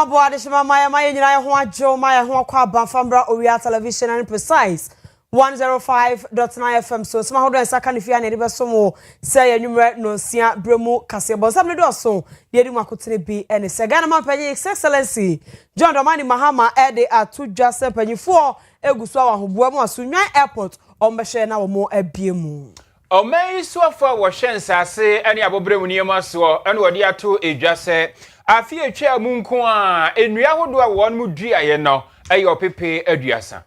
boa de shima maya nyina ho adwo maya ho akwa banfambra Owia television and precise 105.9 FM so sma hodo ensaka ne fia ne de besomo say enwumre no sia bremu Kaseɛ bonsam ne do so de edi makotene bi ene se Ghana man panyi excellency John Dramani Mahama ede atu dwase panyifo eguso awahoboa mu asunwan airport ombehwe na wo mo abiemu Omei suafo wo hwensase ene abobremu niema so ene wode ato edwase afi etwa mu nko a enua hodo a won mu duaye no eyo pepe aduasa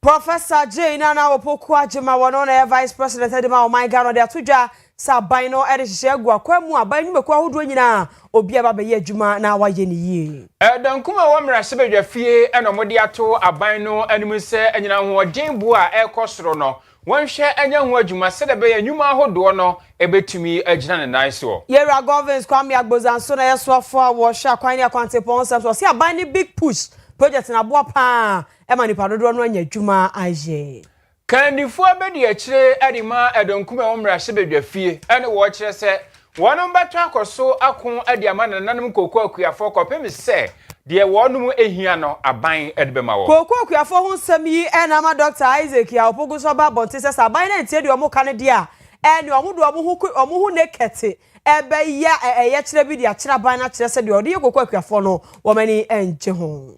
Professor J Nana Opoku Ajima wono na vice president edema o my Ghana de atodwa saban no ede hihye agua kwamu aban nweku ahodo nyina obi aba be ye adwuma na waye ne yie dankuma wo mra se bedwa fie ene mode ato aban no animu se anyina ho odinbo a ekosoro no wonhwe anya ho adwuma se de be ye nwuma ahodo no ebetumi agina ne nan so yera governance kwame agbozanso na yesoafo a wo hwe akwan ne akwantepon so se aban ne big push project na boa pa ema ni padodo no anya adwuma aje kanifo abedi akire adima edonkuma wo mra se bedwa fie ene wo kire se wonom beto akoso akon adiama nananum kokko akuafo kopem se de wonum ehia no aban edebema wo kokko akuafo ho nsam yi ena ma Dr. Isaac ya opogu so ba bonte se aban na ntie de omo kan de a ene omo do omo hu nekete ebe ya eye kire bi de akire aban na kire se de ode kokko akuafo no wo mani enje ho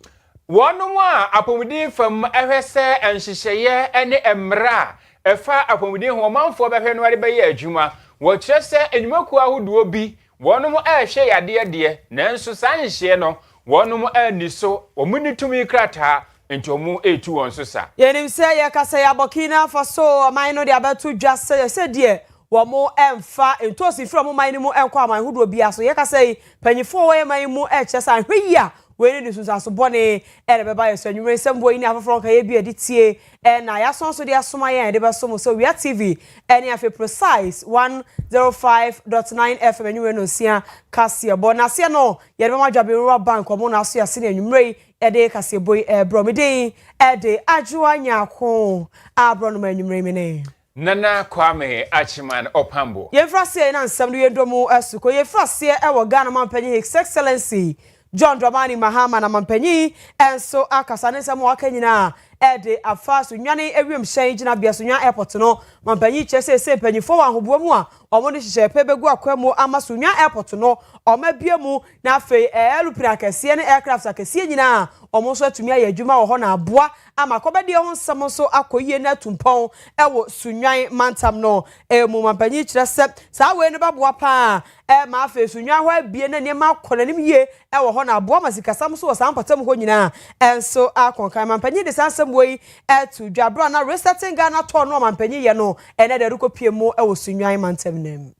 wonum a apomudin fam ehwese enhyehyeye ene emra efa apomudin ho manfo behwe no ade be ye adwuma wo kire se enyumaku ahodo bi wonum ehwe yade de nanso sanhye no wonum aniso omunitumi krata entomu etu wonso sa yenim se ye Kaseɛ Burkina Faso man no de abetu dwase se de wo mo emfa entosi fro mo man ni mu enko aman hodo bi aso ye Kaseɛ panyifo wo man mu echesa hwia we ni susa so bone ere beba yeso nwure sembo yi ni afoforo ka ye bi editie na ya sonso de asoma ye de beso so Owia TV ene afi precise 105.9 FM nwure no sia Kaseɛ bona se no ye be madwabe rural bank omo na so ya se nwure ede Kaseɛ boy bromide ede adwoa nyako abro no nwure mene Nana Kwame Achiman Opambo ye frase na nsam no ye domu asuko ye frase e wo Ghana man panyi his excellency John Dramani Mahama na mampanyi enso akasa ne nsam waka nyina ede afaso nwane ewiem hyen gina bia so nwan airport no mampanyi chese se panyifo wa hoboa mu a omo de hihye pebegu akwemu ama so nwan airport no oma bia mu na afei aeroplane Kaseɛ ne aircraft Kaseɛ nyina omo so atumi aye adwuma wo ho na aboa ama kobedi ho nsam so akoyie na tumpon ewo sunwan mantam no mu mampanyi kire se saa we ne baboa pa ma afei sunwan ho abie na niam akonanim yie ewo ho na aboa masikasam so wo sampatam ho nyina enso akonkan mampanyi de sansam we etu dwabro na resetting Ghana to no mampanyi ye no ene de rukopie mu ewo sunwan mantam nem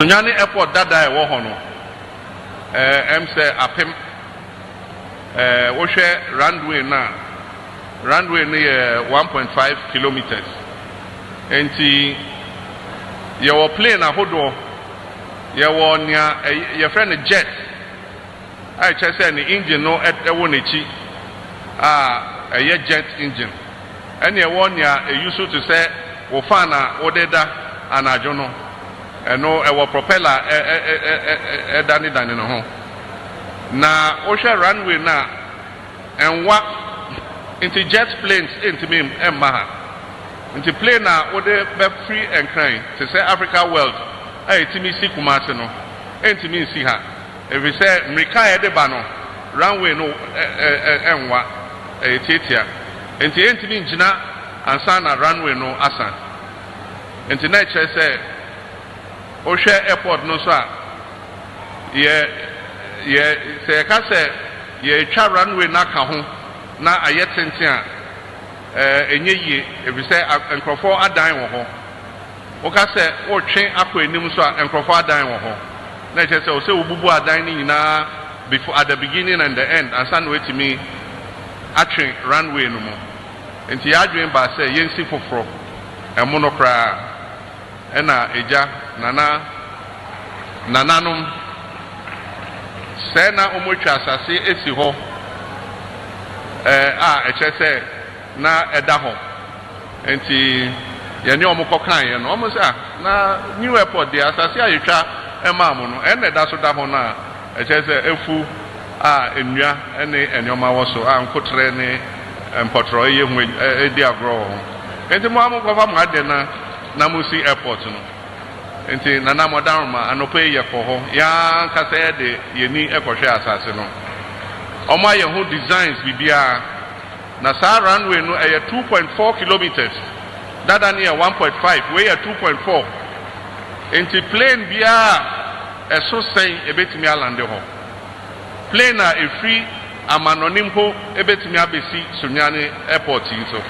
sunwan airport dada ewo ho no say apem wo hwe runway near 1.5 kilometers. And your plane ahodo your near your friend jet. I just said the engine no at a a jet engine. And your one year used to say Wofana Odeda and Ajono. And no our propeller Danny no home. Na Osha runway na and what into jet planes into me and Maha. Into plane now, what they be free and crying to say Africa world. Hey, to me, see Kumasino, and to me, see her. If we say Mrika Edebano, runway no, and what a Titia, and to me, Jina and Sana runway no Asan. And tonight, I say, Osha airport no, sir. Yeah, say, I say, yeah, cha runway na kahon. Na ayetentia enye yi ebi se enkrofo adan wo ho o ka se o twen akọ enim so enkrofo adan wo ho na che se o se obubu adan ni nyina before at the beginning and the end and san wait me atwen runway no mo enti adwen ba se yensi foforo emo no kra na eja nananum se na omotwa asase esi ho say na edaho enti ye ne omo kokan ye no omo say na new airport dey asase ayetwa ema mo no ene da so da ho na say efu ennua ene enyoma wo so ankotre ne mpotro ye hu edi agro ho enti mo amukwa ma de na musi airport no enti nana modern ma anope ye ko ho ya kasa de yeni ekohwe asase no oma ye ho designs bibia na sa runway no 2.4 kilometers dada near 1.5 we 2.4 enti plane bia eso sen ebetimi alande ho plane a free amanonim ho ebetimi abesi Sunyani airport so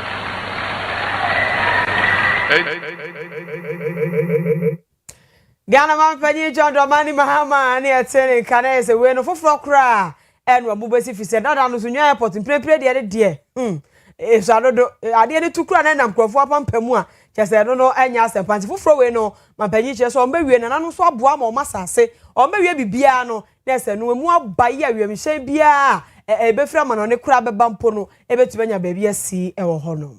Ghana Mampenyi John Dramani Mahama ne atene kana se we no foforo kra enu abubesi fi se dada no Sunyani airport mprepre de esadodo ade ne tukura na namkrofo apampamu a chese no enya asempanti foforo we no Mampenyi che so ombewie na no so aboa ma o masase ombewie bibia no na se no mu abaye awiemhye bia ebefra ma no ne kura beba mpo no ebetubenya baabi asi ewo hono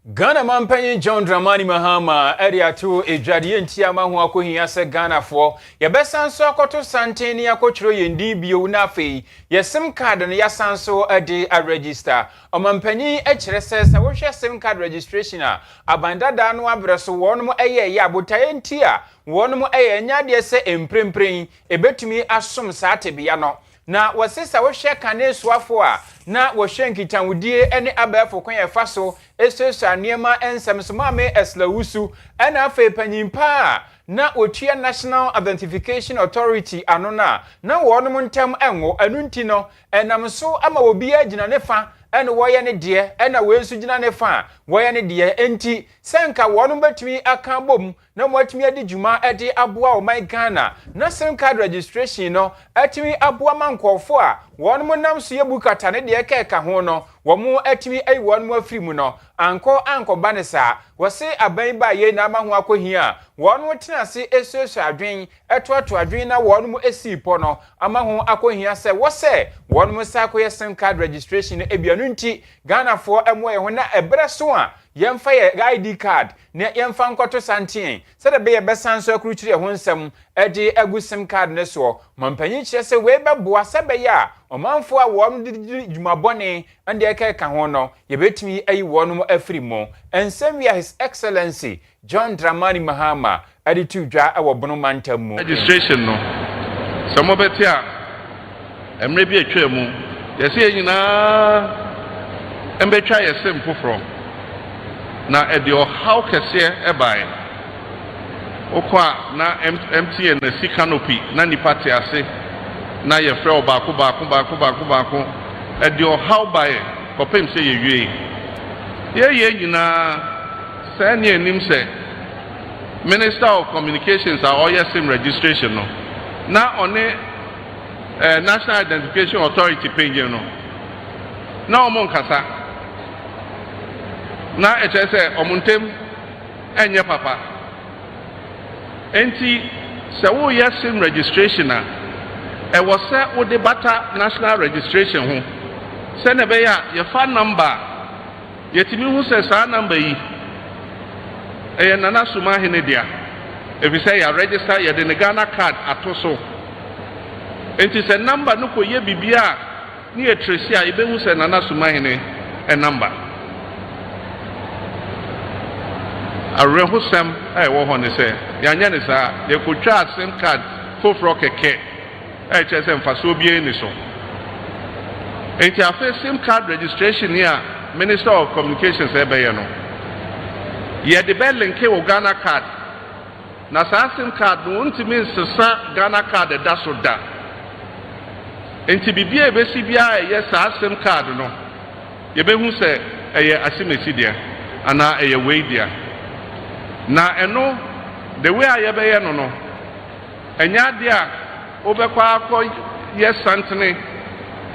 Ghana Mampenyi John Dramani Mahama area to ejwade ntiama ho akohia se Ghana fo ye besanso akoto santeni akotro yendi bio na afei ye sim card no ya sanso ade a register Mampenyi ekire se wo hwe sim card registration a abandada no abreso wonmo eye abotaye ntia wonmo eye nyade se emprempren ebetumi asom sa tebia no na wasesa wo hwe kanesuafo a na wo hwe nkitanwudie ene abafo kwen efa so esesa niema ensemsomame eslawusu ena afa panyimpa na otua National Identification Authority anona na wonum ntem enwo anunti no enamso ama obi agina nefa ene woye ne de ena wensu gina nefa woye ne de enti senka wonum betumi aka bom na mwatumi adi juma edi aboa o my Ghana na sim card registration no atumi aboa mankofo a wonum nam so yebukata ne de keka ho no womu atumi ai wonum afiri mu no anko banesa wose aban ba ye na ama ho akohia wonum tenase esuesu adwen etoato adwen na wonum esipo no ama ho akohia se wose wonum sa koye sim card registration ebianu nti Ghana fo emo ye ho na ebre so a yemfa ye ID card ne yemfa nkoto santien se de be ye besanso akruchire ho nsem edi agu sim card ne so Mampenyi kire se we beboa se be ya omanfo a won djumabone ande ka ho no ye betumi ayi wonum afiri mo ensem ya His Excellency John Dramani Mahama edi tudwa e wo bono mantam mu registration no samo betia emre bi atwa mu ye se nyina embetwa ye sim foforo na edio how kese ebai okwa na MTN na si canopy na ni party ase na ye frɛ baako edio how by kopem se ye wie ye nyina se ne anim se Minister of Communications are all sim registration no na one National Identification Authority page no na omon kasa na echese omuntem enye papa enti se wo sim registration a e wo se wo de bata national registration ho se ne be ya ye fa number yetimi hu se sa number yi e nana suma hene dia e bi se ya register ye de ne Ghana card atoso enti se number no ko ye bibia ni e trace a e be hu se nana suma hene e number arehusem wo ho ne se yanya ne sa ye kotwa sim card foforo keke chese mfaso bie ni so enti afa sim card registration here Minister of Communications ebe no ye de be link wo Ghana card na sa sim card no ntimi nsesa Ghana card da so da enti bibia ebesi bia ye sa sim card no ye be hu se eye asimesi dia ana eye we dia na eno the way ayebeye no enya dia obekwa akọ yes santene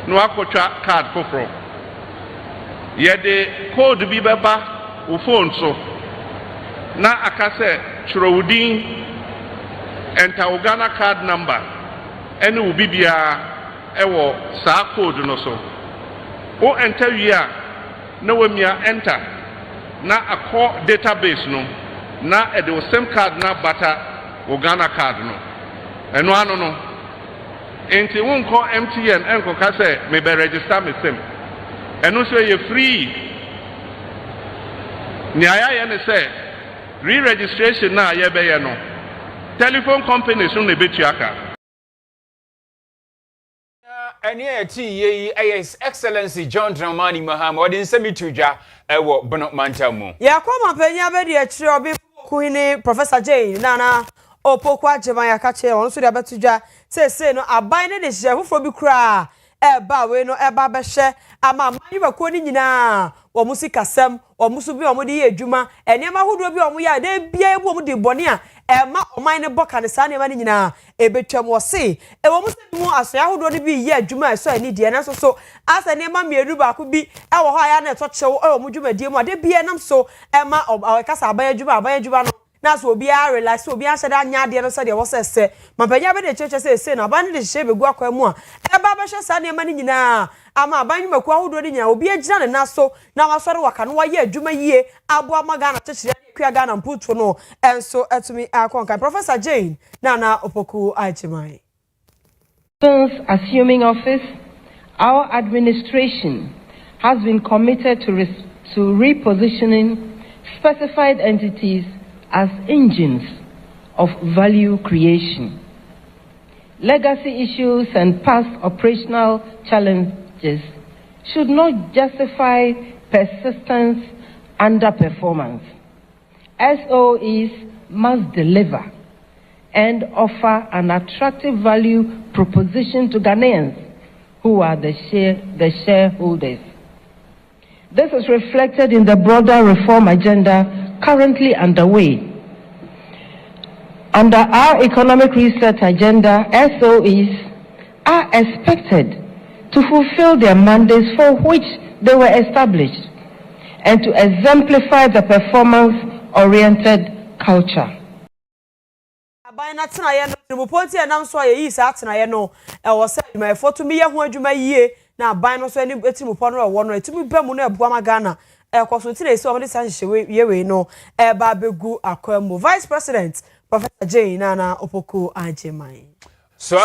no akotwa card foforo ye de code bi beba wo phone so na akase churowudin enter Ghana card number ene wo bibia ewo sa code no so o enter wi a na wamia enter na akọ database no na e de sim card na bata wo Ghana card no eno ano no Enti won call MTN enko ka say me be register me sim. Eno so ye free. Ni aya ne say re-registration na ye be ye no. Telephone companies no betu aka. Any ye His Excellency John Dramani Mahama or in Semitruja, wo Bonok Mantamu. Ya kwa penya bedi ya chiri obi kuhini Professor Jane nana opokwa jemaya kache onu so de abetuja se no aban ne de hye hufo bi kura ba we no ba behye ama manyiba ko ni nyina wo musika sem wo musu bi wo de ye adwuma enema hodo bi wo ya de bia ebu wo de bone a ma oman ne boka ne sa ne ma ni nyina ebetwam wo se wo musu bi mu asoya hodo ne bi ye adwuma so ani de na so asa ne ma mieru ba ko bi e wo ho aya na to chewo wo mu dwumadie mu ade bia nam so ma kasa aban adwuma no na so obi a relax obi a sheda nya de no se de wo se mapanya be de cheche se na aban de hye begu akwa mu a ba be hye sa ne ma ni nyina ama aban nyimaku ahodo de nyina obi agina ne na so na wasore waka no waye adwuma yie abo amaga na chechire kwa ga na mputo no enso etumi akonkan Professor Jane na opoku ajimai. Since assuming office, our administration has been committed to repositioning specified entities as engines of value creation. Legacy issues and past operational challenges should not justify persistent underperformance. SOEs must deliver and offer an attractive value proposition to Ghanaians who are the shareholders. This is reflected in the broader reform agenda currently underway. Under our economic research agenda, SOEs are expected to fulfill their mandates for which they were established and to exemplify the performance-oriented culture. Aban na tena ye no muponti enam so ye yi sa tena ye no e wo se adwuma e foto mi ye ho adwuma yie na aban no so eni etimu po no wo no etimi ba mu no ebu amagana kwaso tire esi o de san hye ye we no ba begu akwamu Vice President Professor Jane na opoku ajemai So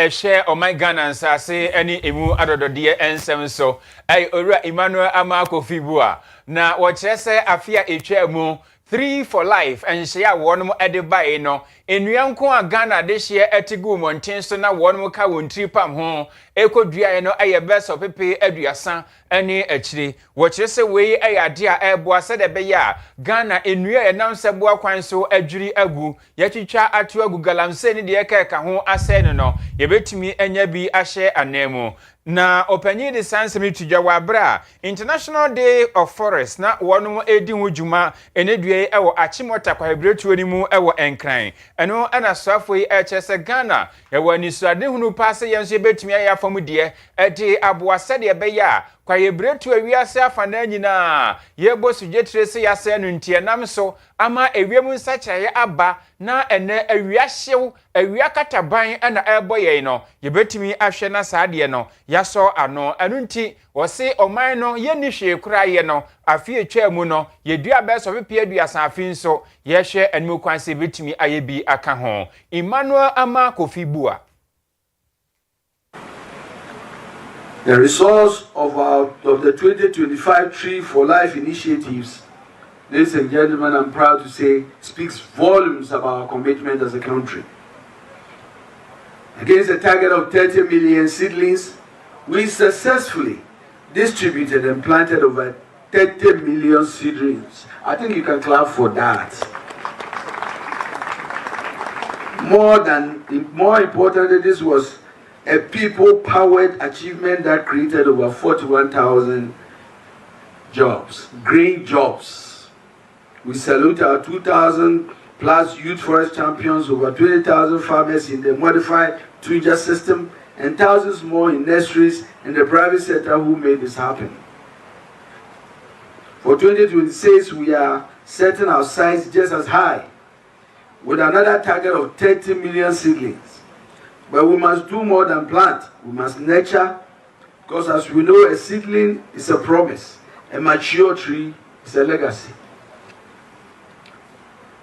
share my Ghana say any emu adododie ensem so owura Emmanuel Amako Fibua na wo kire se afia etwa mu 3 for life and share one more at the bay no enuanko a Ghana de share etigu monten so na one more ka won tripam ho ekodua no aye best of pepe aduasa ene achiri wo kire se we ayade a eboa se de be ya Ghana enua enam se boa kwan so adwiri agu yatwitwa atu agu galamse ni de ka ho ase no yebetumi anya bi ahye anemu na opanyi de sansemi tudwa wabra International Day of Forest na wonum edi hujuma enedue ewo achimota kwa hebretu ni mu ewo enkran eno ana swafo yi echese Ghana ewo anisuade hunu pase yenso ebetumi ya famu de edi aboase de be ya kwa hebretu awiase afana nyina yebo sujetre se yase no ntie nam so ama ewiemu nsachaye aba na ene awiahyew awiakataban ana eboye no yebetumi ahwe na saade no yaso ano anunti wose oman no yeni hwe kura ye no afie twa mu no yedua beso pepe aduasa afin so yehwe enmu kwanse betumi ayebi aka ho Emmanuel Amako Fibua. The results of the 2025 Tree for Life initiatives, ladies and gentlemen, I'm proud to say, speaks volumes about our commitment as a country. Against a target of 30 million seedlings, we successfully distributed and planted over 30 million seedlings. I think you can clap for that. More importantly, this was a people-powered achievement that created over 41,000 jobs, green jobs. We salute our 2,000 plus youth forest champions, over 20,000 farmers in the modified Twiga system, and thousands more in nurseries and the private sector who made this happen. For 2026, we are setting our sights just as high, with another target of 30 million seedlings. But we must do more than plant. We must nurture, because as we know, a seedling is a promise. A mature tree is a legacy.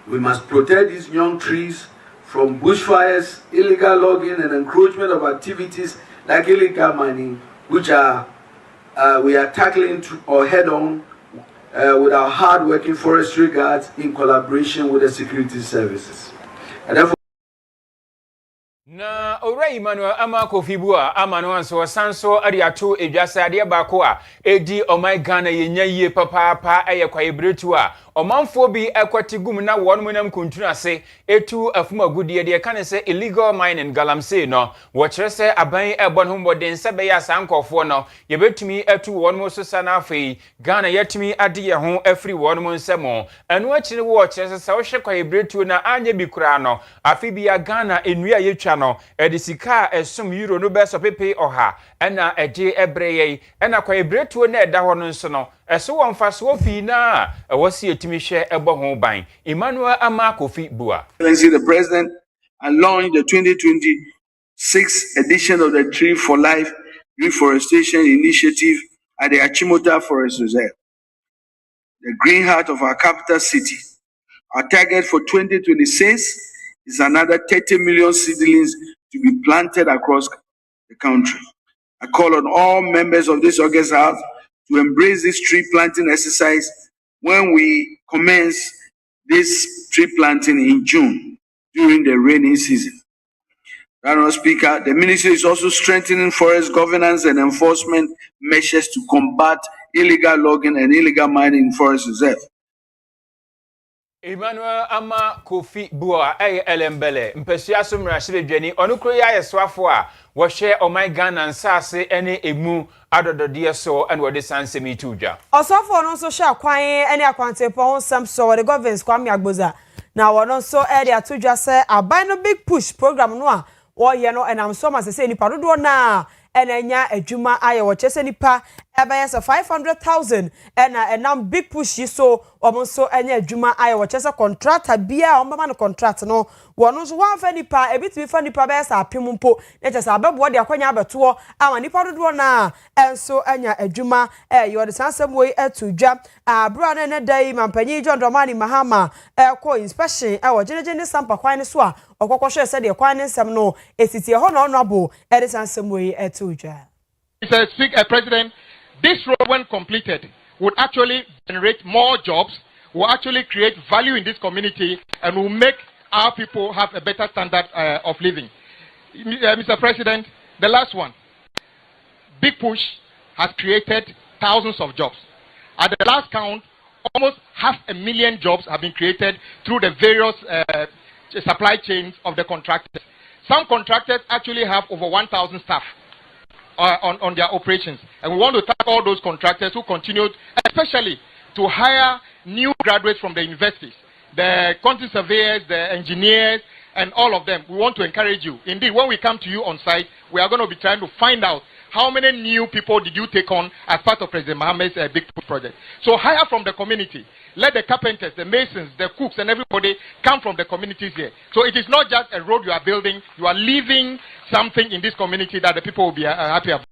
We must protect these young trees from bushfires, illegal logging, and encroachment of activities like illegal mining, which we are tackling head on with our hard-working forestry guards in collaboration with the security services. And therefore, na ora Emmanuel Amakofibua amano anso sanso ariato edwasa ade baako a edi omai Ghana yenya yie papa eyekwaebretu a omanfo bi ekwati gum na wonum nam kuntunu ase etu afuma gudie de kan se illegal mining galamsey no wo kire se aban ebon hombodin se be ya sankofo no yebetumi etu wonum so sana afei Ghana yetumi ade ye ho afri wonum nsemo enu akire wo kire se wo hwe kwaebretu na anye bi kura no afi bi ya Ghana enua yetwa no edisika esum euro no be so pepe oha ena eje ebreye ena kwaebretu na eda ho no nso no eso wonfa so fi na ewose etimi hwe ebo ho ban Emmanuel Amakofibua. Excellency the President and launched the 2026 edition of the Tree for Life Reforestation Initiative at the Achimota Forest Reserve, the green heart of our capital city. Our target for 2026 is another 30 million seedlings to be planted across the country. I call on all members of this August House to embrace this tree planting exercise when we commence this tree planting in June during the rainy season. Madam Speaker, the Ministry is also strengthening forest governance and enforcement measures to combat illegal logging and illegal mining in forest reserve. Emmanuel Amakofibua elembele mpesua somra shibedwani onukro ya yeswafo a wo hwe omai Ghana nsase ene emu adododie so ene wode sansemi tudwa osofo no so hwe akwan ene akwantepo ho sam so wode governance kwame agboza na wono so ede atudwa se aban no big push program no a wo ye no enam so ma se nipa dodo na enanya adwuma aye wo chese nipa ebayes 500,000 enam big push so omonso enya adwuma aye wo chese contractor bia ombama no contract no wono so wan fa nipa ebitimi fa nipa bayes apemumpo ne chese abebo de akwanya abeto ama nipa dodo na enso enya adwuma yo de sansem we atudwa abro na ne dai mampanyi John Dramani Mahama ko inspection wo genegene sampa kwan ne so a okokosho se de kwan ne nsem no esiti ho no onabo de sansem we atudwa. Mr. President, this road, when completed, would actually generate more jobs, will actually create value in this community, and will make our people have a better standard of living. Mr. President, the last one, Big Push has created thousands of jobs. At the last count, almost 500,000 jobs have been created through the various supply chains of the contractors. Some contractors actually have over 1,000 staff on their operations, and we want to thank all those contractors who continued, especially to hire new graduates from the universities, the quantity surveyors, the engineers, and all of them. We want to encourage you. Indeed, when we come to you on site, we are going to be trying to find out how many new people did you take on as part of President Mohammed's Big Push project. So hire from the community. Let the carpenters, the masons, the cooks, and everybody come from the communities here. So it is not just a road you are building, you are leaving something in this community that the people will be happy about.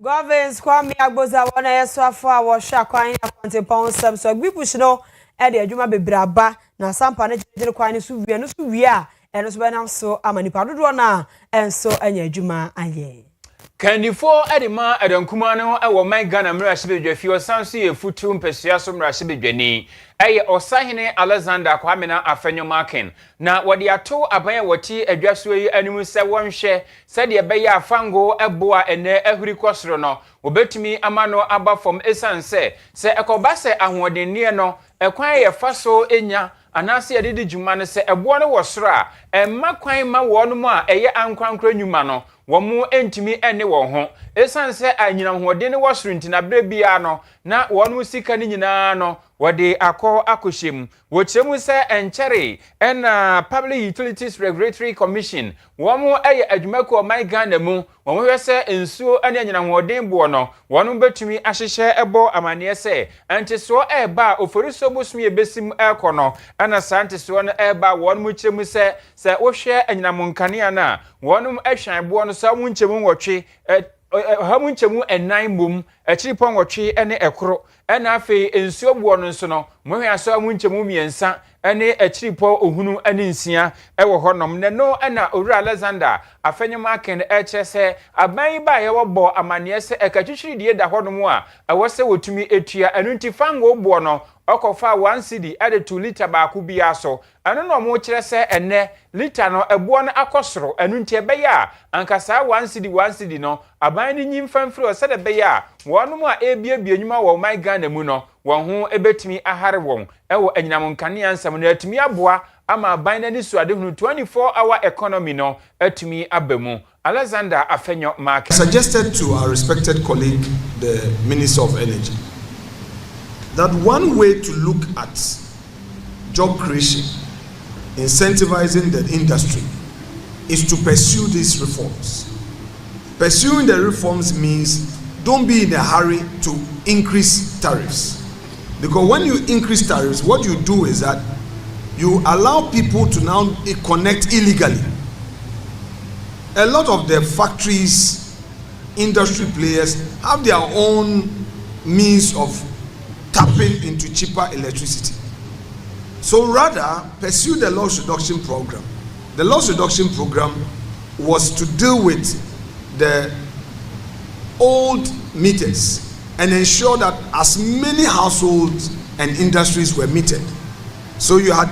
Governance kwame agboza wona yeswafo a wo hwa kwan akwantepon sam so Big Push no e de adwuma bebraba na sampa ne gire kwan ne so wie no so wie a eno so benam so amanipa dodo na enso anya adwuma aye. Kanifo edema edankuma no ewo man Ghana mra shibedwafi osanso ye futu mpesua so mra shibedwani eye osahene Alexander Kwamena Afenyomaken na wode ato aban woti adwaso yi animu se wonhwe se de be ya afango eboa ene ahuri kosoro no obetumi amano aba from esanse se ekobase ahodennie no ekwan ye faso enya anase yedidi djuma ne se ebo no wosoro a emma kwan ma wonum a eye ankwankra nyuma no womu entimi ene wo ho esanse anyina hoden ne wosoro ntina bre bia no na wonu sika ni nyina no wode akoshem wochemu se enchere na Public Utilities Regulatory Commission womu eye adwumako my Ghana mu womu hwese ensuo ane anyina hoden bo no wonu betumi ahyehye ebo amane se enteso eba oforiso bosum ye besim ekono ana santeso no eba wonu mu kyemu se wohwe anyina munkane na wonu ahwan bo no so mu nkyemu nwotwe hamunchemu enan mum echiri pɔnwɔtwe ene ekoro ena afi ensuo buo no nso no mohwe aso amunchemu miensa ene echiri pɔ ohunu ene nsia ewo honom ne no ena owura Alexander afenyem aken echese aban ba ye wo amane se ekatwitwiri die da honom a ewo se wotumi etua enu nti fango buo no okofa 1 cedi ade 2 liter baako bia so eno no mo kire se ene liter no ebuo no akosoro enu nti ebeya ankasa 1 cedi no aban ni nyimfamfiri o se de beya wonom a ebiebie nyuma wo my Ghana mu no won ho ebetimi ahare won ewo anyinam nkane ansam no atumi aboa ama aban na ni suade hunu 24-hour economy no atumi abamu. Alexander Afenyo Mark suggested to our respected colleague the Minister of Energy that one way to look at job creation, incentivizing the industry, is to pursue these reforms. Pursuing the reforms means don't be in a hurry to increase tariffs. Because when you increase tariffs, what you do is that you allow people to now connect illegally. A lot of the factories, industry players have their own means of tapping into cheaper electricity. So rather, pursue the loss reduction program. The loss reduction program was to deal with the old meters and ensure that as many households and industries were metered. So you had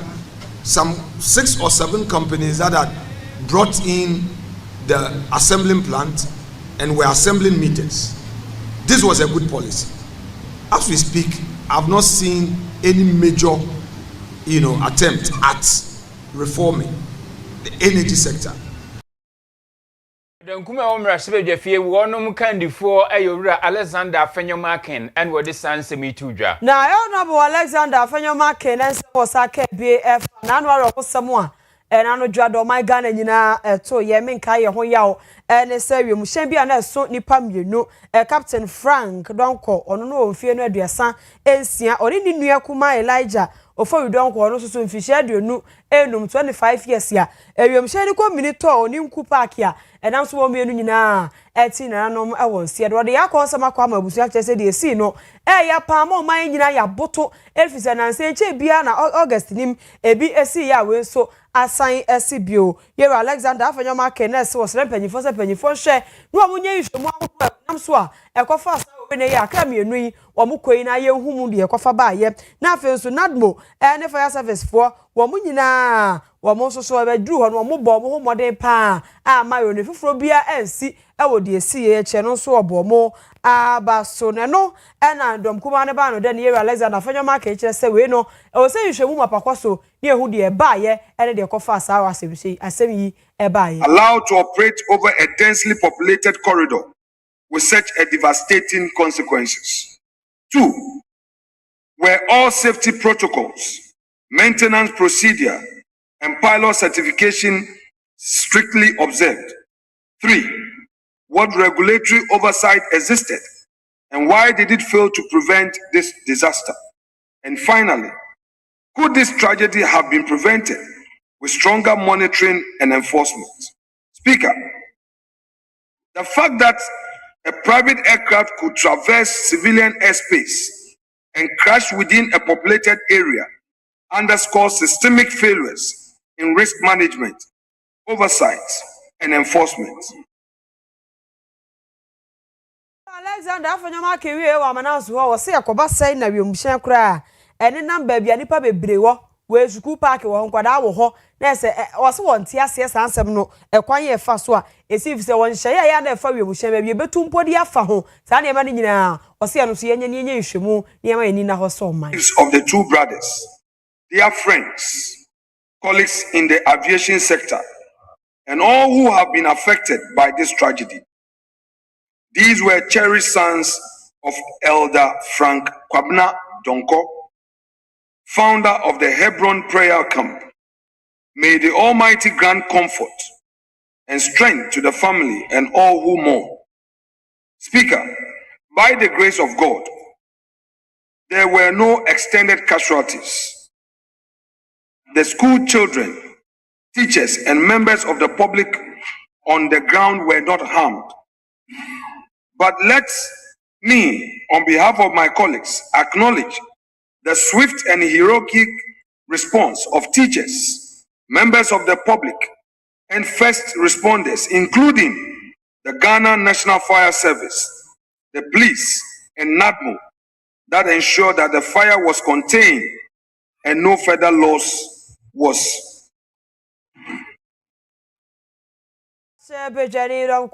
some 6 or 7 companies that had brought in the assembling plant and were assembling meters. This was a good policy. As we speak, I've not seen any major, attempt at reforming the energy sector. The Nkume Omra Sebe Fie wonom kandifo ayowura Alexander Afenyo Marken and what the sans mitudwa. Na honorable Alexander Afenyo Marken and Osaka BF nanwa rokosamu and ano dwado my Ghana nyina to ye menka ye ho yawo ne say wi mu hyen bia na so nipa mienu Captain Frank donko ono no ofie no aduasa ensia oni ni nua kuma Elijah ofo donko ono so mfihye aduonu enum 25 years ya ewiem hyen ni ko minito oni nku park ya enam so wo mienu nyina eti na nanom ewo nsia de yakọ nsama kwa ma abusu akye de esi no ya pa ma man nyina ya boto efise na nse eche bia na August nim ebi esi ya we so asan esi bio yero Alexander Afenyo Marken na esi wo sere panyifo se panyifo hwe no amunye nhwemu akọ nam so a ekofa asa we ne ya akra mienu yi wo mukoi na ye humu de ekofa ba ye na afen so nadmo ne fire service for wo munyina wo mo so so abedru ho no mo bo mo homoden pa a mayo ne fufuro bia ensi ewo de esi ye che no so obo mo abaso ne no na ndom kuma ne ba no de ne yero Alexander Afenyo Marken kire se we no o se nhwemu mapakwaso ne ehu de ba ye ene de kofa asa wa asem yi e ba ye allowed to operate over a densely populated corridor with such a devastating consequences. 2, where all safety protocols, maintenance procedure, and pilot certification strictly observed. 3, what regulatory oversight existed, and why did it fail to prevent this disaster? And finally, could this tragedy have been prevented with stronger monitoring and enforcement? Speaker, the fact that a private aircraft could traverse civilian airspace and crash within a populated area underscores systemic failures in risk management, oversight, and enforcement. Alexander Afenyo Marken we wa mananso ho se yakoba sai na wiemhyen kra ene namba bia nipa bebre wo we school park wo nkwada wo ho na se wo se won tie ase sansem no ekwan ye fa so a esi fi se won hye ya na fa wiemhyen ba bia betu mpodi afa ho sa na ema ne nyina wo se no so ye nye nhwemu ne ema ni na ho so man Of the two brothers, their friends, colleagues in the aviation sector, and all who have been affected by this tragedy. These were cherished sons of Elder Frank Kwabna Donko, founder of the Hebron Prayer Camp. May the Almighty grant comfort and strength to the family and all who mourn. Speaker, by the grace of God, there were no extended casualties. The school children, teachers, and members of the public on the ground were not harmed. But let me, on behalf of my colleagues, acknowledge the swift and heroic response of teachers, members of the public, and first responders, including the Ghana National Fire Service, the police, and NADMO, that ensured that the fire was contained and no further loss was.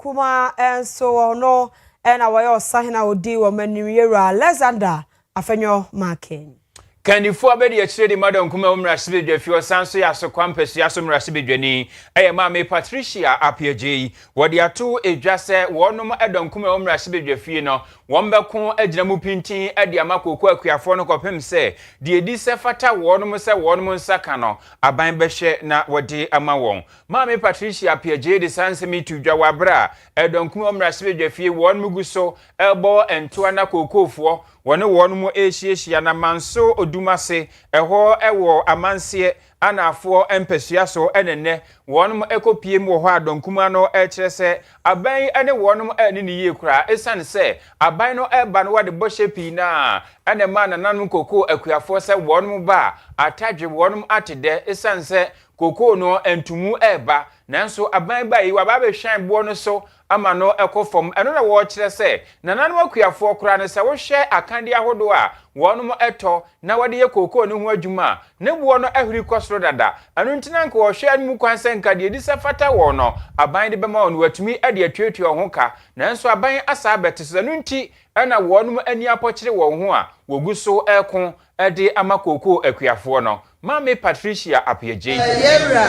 Kuma and so no, and our Sahina would deal with Alexander Afenyo Markin. Can you forward the trade Madam Kuma Rasibi if you are Sanso Yaso Campus Yasum Rasibi Jenny, Mame Patricia Apia what the are two a just said one no Adam Kuma Rasibi Jeffino, one Bakon Edjamu Pinti, Ediamako Quakiafono of him say, the Edisa Fata one Musa one Musakano, a Bambeshe na Wadi Amawon. Mame Patricia Apia the Sansemi to Jawabra, Adam Kuma Rasibi Jeffi, one Muguso, Elbow and Tuana Coco for. One more Asia na manso odumase eho ewo amansie anafo empesiaso enene wonum ekopie mu ho adonkuma no ekyerese aban ene wonum ani ne yekura esan se aban no eba no wade boshe pi na ene ma nananum koko akuafo se wonum ba atadwe wonum atede esan se koko no entumu eba nanso aban ba yi waba be hwan bo no so ama no ekofom eno na wo kyerɛ sɛ nananum akuafo kora ne sɛ wo hwɛ akande ahodo a wonum eto na wade ye koko no ho adwuma ne bo no ahuri kosoro dada anu ntina nka wo hwɛ anu kwan sɛ nka de disa fata wo no aban de bema wo no watumi ade atuatua ho ka nanso aban asa abete so anu nti ɛna wonum ani apɔkyere wo ho a wogu so ɛko ɛde ama koko akuafo no Mame Patricia Apiaje. Yebra,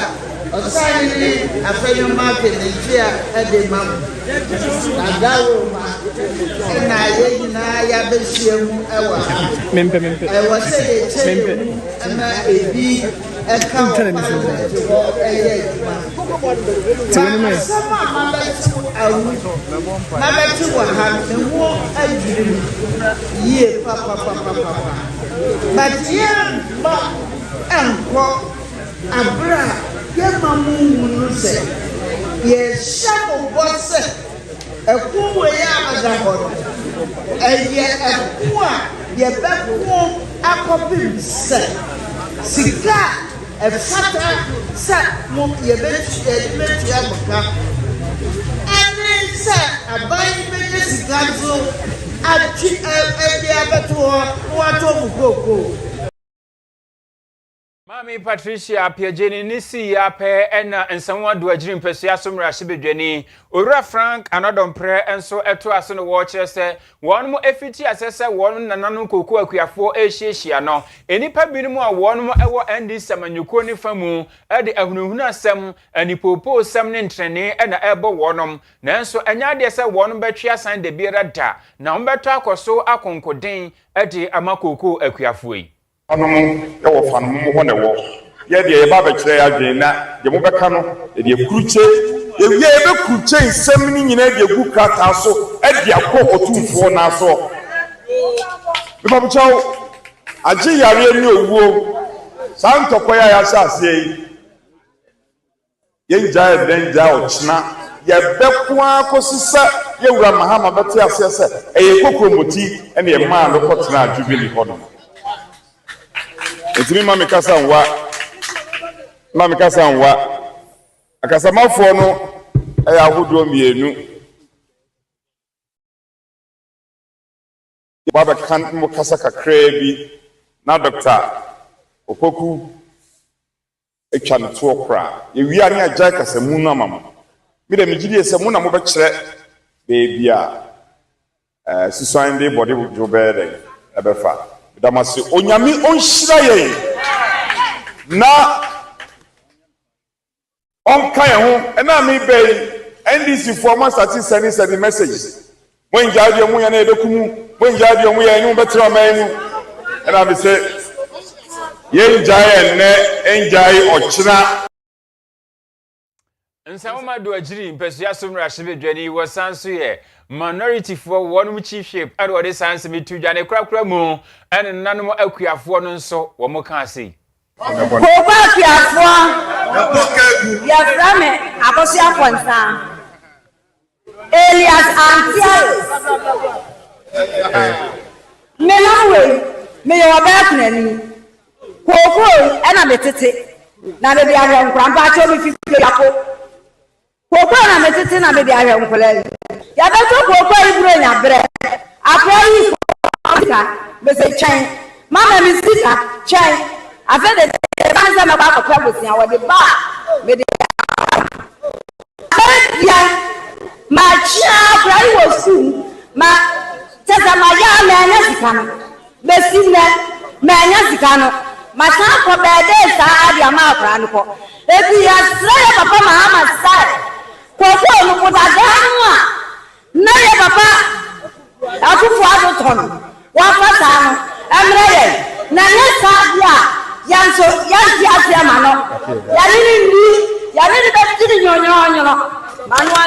Osani, Afenyo Market, Nigeria, Edema, Nagawo, and I Yabesium, I was saying, a B, a counter, Enko abra ye mamu no se ye shabo bose eku we ya agaboro eye eku a ye beku akopim se sika efata sa mo ye betu amoka ene se abai be sika zo ati abetu ho to mukoko Mame Patricia Apiajeni nisi yape ena ensamwa duajiri mpesua somra shibedwani Owura Frank anodom pre enso eto aso no wo kire se wonmo efiti asese won nananu koku akuafo ehyiehia no enipa binimu a wonmo ewo ndi samanyuko ni famu ede ahunuhunu asem anipopo sem ne ntrene ena ebo wonom nanso enya de se wonmo betwe asan de biera da na mbeto akoso akonkoden ede amakoko akuafo yi Anomu ewo fanu mu ho ne wo ye de ye ba be kire adwen na ye mo beka no ye de kuruche ye wie ye be kuruche nsem ni nyina de gu krata so e de akọ otumfo na so be ba buchawo agi yare ni owuo santokwa ya sha ase ye nja den ja ochina ye beku akosisa ye wura mahama beti ase se e kokromoti ene ye ma no kotena adwubili hono Etimi mami kasa nwa akasamafo no eya ahodo mienu baba kan mo kasa kakra bi na doctor Opoku etwa no to okra ye wi ani agya kasamu no amama mi da mi gidi se mu na mo be kire baby a susan de body jo be dey ebefa Damasi onyami onhyira ye na onka ye ho na me be NDC for ma start sending messages when jaade mu ya na edekumu when jaade mu ya enyu betra manu na me say ye njaye ne enjaye ochira Nsawoma do agiri mpesua somra shibedwani wasanso ye minority for one chief shape and what is sans me to Jane Crackra Moon and none more akuafo no nso wo mo kan sei. Ko ba akuafo ya frame akosi afonsa Elias Antia back nani. Koko ena metete. Na baby ahwe nkura mpa cho mi fifi yako. Koko na metete na baby ahwe nkura. Ya beto koko iburo nya bre. Apori ka be say chain. Mama mi sika chain. Afa de banza ma ba ko kwabosi a wo de ba me de ya ma chia brai wo su ma tesa ma ya me anya sika no be sinne me anya sika no ma ta ko be de sa dia ma akra no ko e bi ya sra papa ma ama sai ko ko no ko da ga na ya papa akufu ado ton wa fata no amre ye na ne sa dia yanso yanti asia ma no yari be tiri nyonyo no manwa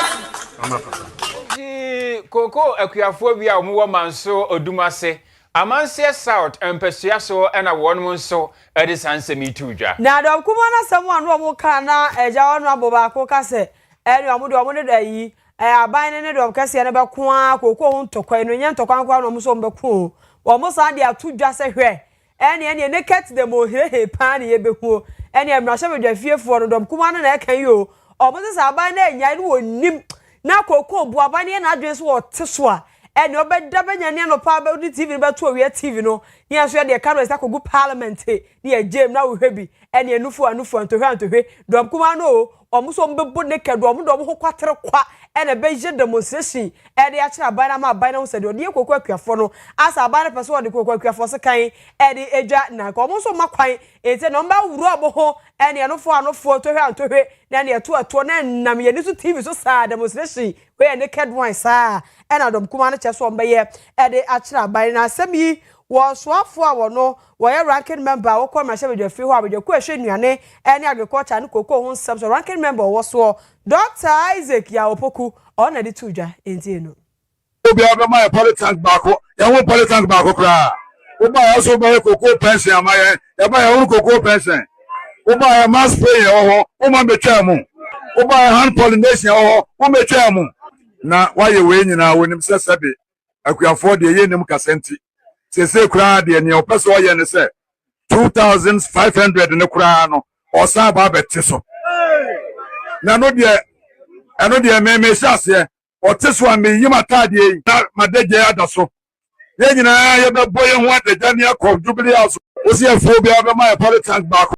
Koko akuafo bi a omo manso odumase amanse south empesua so na wonmo nso edi sansemi tudwa na dom kuma na samu anu omo kan na eja wonu aboba ko kase eni omo de omo de yi aban ne dom kase ne be ko a koko hu ntokwa no nya ntokwa kwa no omo so mbeko omo sa de atudwa se hwe eni naked dem ohehe pan ye behu eni emrahye bedwa fiefo no dom kuma na ekan yo omo se aban na enya ni wonim na koko bu aban na adwen so oteso a eni obeda benya no pa ba di TV be to Owia TV no ni aso de cameras akogu parliament ni ejem na wo hwebi eni anufu antohwe dom kuma no omo so mbebo naked dom ho kwatere kwa ene beje demonstration ede ya kira aban na ma aban na wo sede ode koko akuafo no asa aban na pese ode koko akuafo se kan ede edwa na ko omo so makwan ete no mba wuru obo ho ene anofo tohwe na ne eto na nam ye ni so TV so sa demonstration we naked one sa ena dom kuma na cheso mbaye ede akira aban na asem yi wo soafo a wo no wo ye ranking member wo ko ma shebe dwafi ho abedwaku ehwe nuane ene agriculture ne koko ho nsem so ranking member wo so Dr. Isaac ya opoku ona di tudwa enti no obi aba my politics bako ya wo politics bako kra o ba ya so ba koko pension amaye ya ba ya wo koko pension o ba ya mass pay ho o ma betwa mu o ba ya hand pollination ho o betwa mu na waye we nyina wonim sesebe akuafo de ye nim kasenti sese kra de ne opeso ye ne se 2500 ne kra no o sa ba beti so na no de me shase oteso a me yima tade na madeje adaso ye nyina ye be boye ho adeja ne akọ jubilee house o se afo bi aba my politics back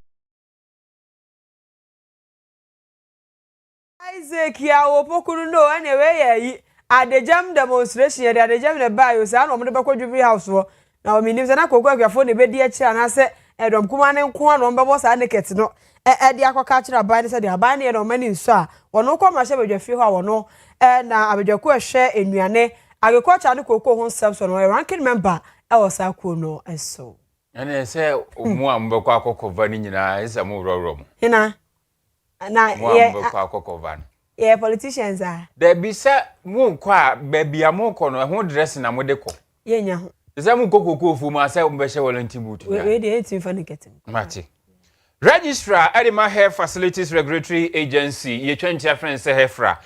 Isaac ya opoku no anyway ye adejam demonstration ye adejam ne ba yo sa na omde bekọ jubilee house wo na o minim se na koko akuafo ne be di akira na se edom kuma ne nko a no mbebo sa naked no edi akwaka akira aban ne se de aban ne no mani nso a wono ko mrahye bedwafi ho a wono na abedwaku ehwe enuane agriculture ne koko ho nsem so no ranking member e sa ko no eso ene se omu a mbekọ akokova ni nyina ese mu roro mu hina na ye mbekọ akokova ye politicians a de bisa mu nkọ a baby amukọ no ho dress na modeko ye nya ho ese mu kokoko fu ma se mbehye volunteer boot we dey etin fa niketin mati Registrar Edema Hair Facilities Regulatory Agency ye 20 friends Hefra